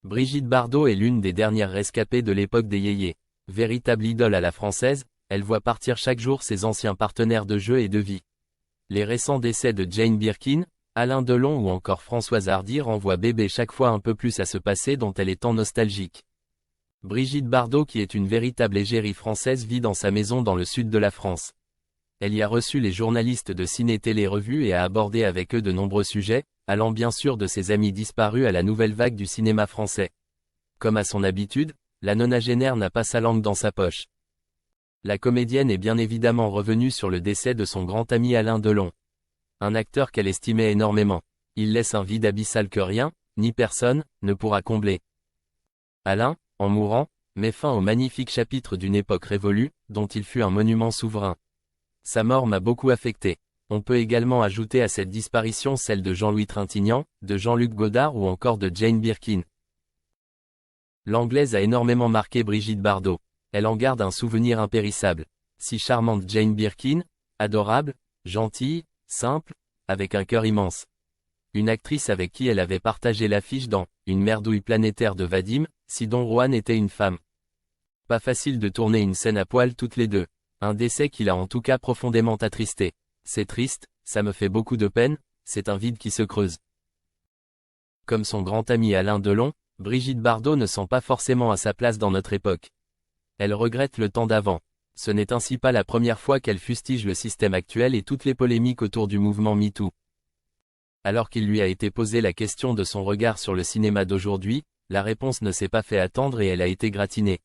Brigitte Bardot est l'une des dernières rescapées de l'époque des yéyés. Véritable idole à la française, elle voit partir chaque jour ses anciens partenaires de jeu et de vie. Les récents décès de Jane Birkin, Alain Delon ou encore Françoise Hardy renvoient bébé chaque fois un peu plus à ce passé dont elle est tant nostalgique. Brigitte Bardot, qui est une véritable égérie française, vit dans sa maison dans le sud de la France. Elle y a reçu les journalistes de Ciné Télé Revue et a abordé avec eux de nombreux sujets, allant bien sûr de ses amis disparus à la nouvelle vague du cinéma français. Comme à son habitude, la nonagénaire n'a pas sa langue dans sa poche. La comédienne est bien évidemment revenue sur le décès de son grand ami Alain Delon. Un acteur qu'elle estimait énormément. Il laisse un vide abyssal que rien, ni personne, ne pourra combler. Alain, en mourant, met fin au magnifique chapitre d'une époque révolue, dont il fut un monument souverain. Sa mort m'a beaucoup affecté. On peut également ajouter à cette disparition celle de Jean-Louis Trintignant, de Jean-Luc Godard ou encore de Jane Birkin. L'anglaise a énormément marqué Brigitte Bardot. Elle en garde un souvenir impérissable. Si charmante Jane Birkin, adorable, gentille, simple, avec un cœur immense. Une actrice avec qui elle avait partagé l'affiche dans « Une merdouille planétaire de Vadim », si Don Juan était une femme. Pas facile de tourner une scène à poil toutes les deux. Un décès qui l'a en tout cas profondément attristé. C'est triste, ça me fait beaucoup de peine, c'est un vide qui se creuse. Comme son grand ami Alain Delon, Brigitte Bardot ne sent pas forcément à sa place dans notre époque. Elle regrette le temps d'avant. Ce n'est ainsi pas la première fois qu'elle fustige le système actuel et toutes les polémiques autour du mouvement MeToo. Alors qu'il lui a été posé la question de son regard sur le cinéma d'aujourd'hui, la réponse ne s'est pas fait attendre et elle a été gratinée.